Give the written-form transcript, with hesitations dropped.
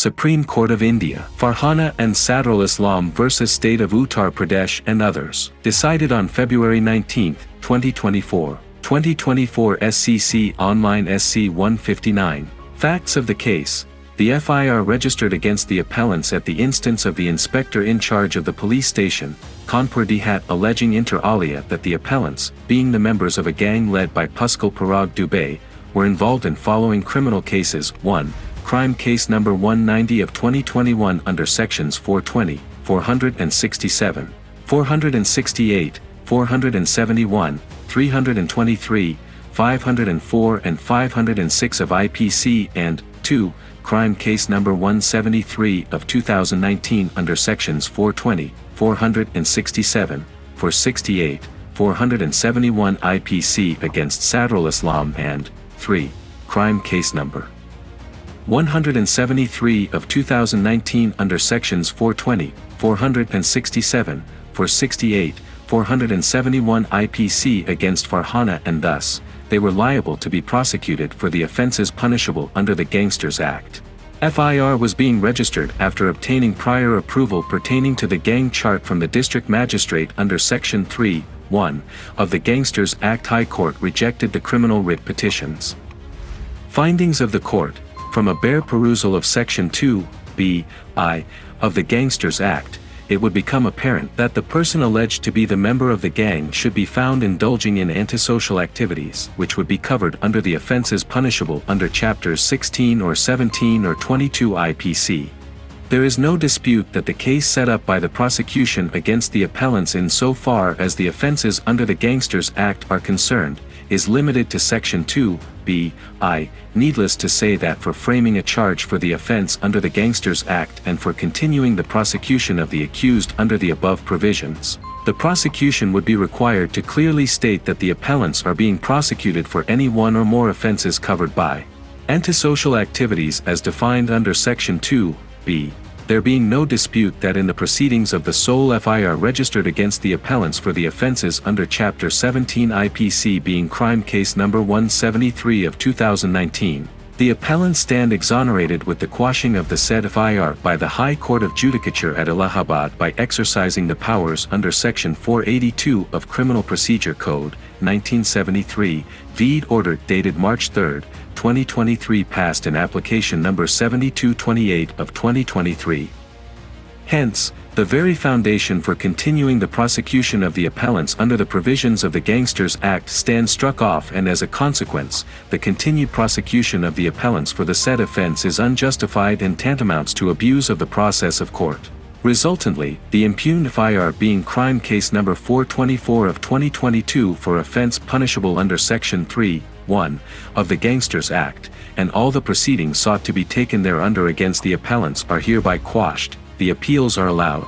Supreme Court of India. Farhana and Sadrul Islam vs. State of Uttar Pradesh and others. Decided on February 19, 2024. 2024 SCC Online SC 159. Facts of the case. The FIR registered against the appellants at the instance of the inspector in charge of the police station, Kanpur Dehat, alleging inter alia that the appellants, being the members of a gang led by Puskal Parag Dubey, were involved in following criminal cases. 1. Crime case number 190 of 2021 under sections 420, 467, 468, 471, 323, 504 and 506 of IPC, and 2. Crime case number 173 of 2019 under sections 420, 467, 468, 471 IPC against Sadrul Islam, and 3. Crime case number 173 of 2019 under sections 420, 467, 468, 471 IPC against Farhana, and thus, they were liable to be prosecuted for the offenses punishable under the Gangsters Act. FIR was being registered after obtaining prior approval pertaining to the gang chart from the district magistrate under Section 3(1) of the Gangsters Act. High Court rejected the criminal writ petitions. Findings of the court. From a bare perusal of Section 2(b)(i) of the Gangsters Act, it would become apparent that the person alleged to be the member of the gang should be found indulging in antisocial activities, which would be covered under the offenses punishable under Chapters 16 or 17 or 22 IPC. There is no dispute that the case set up by the prosecution against the appellants in so far as the offenses under the Gangsters Act are concerned, is limited to Section 2(b)(i). Needless to say that for framing a charge for the offense under the Gangsters Act and for continuing the prosecution of the accused under the above provisions, the prosecution would be required to clearly state that the appellants are being prosecuted for any one or more offenses covered by antisocial activities as defined under Section 2(b). There being no dispute that in the proceedings of the sole FIR registered against the appellants for the offenses under Chapter 17 IPC, being crime case number 173 of 2019, the appellants stand exonerated with the quashing of the said FIR by the High Court of Judicature at Allahabad by exercising the powers under Section 482 of Criminal Procedure Code, 1973, vide order dated March 3, 2023, passed in application number 7228 of 2023. Hence, the very foundation for continuing the prosecution of the appellants under the provisions of the Gangsters Act stands struck off, and as a consequence, the continued prosecution of the appellants for the said offense is unjustified and tantamounts to abuse of the process of court. Resultantly, the impugned FIR being crime case number 424 of 2022 for offense punishable under Section 3(1) of the Gangsters Act, and all the proceedings sought to be taken thereunder against the appellants are hereby quashed. The appeals are allowed.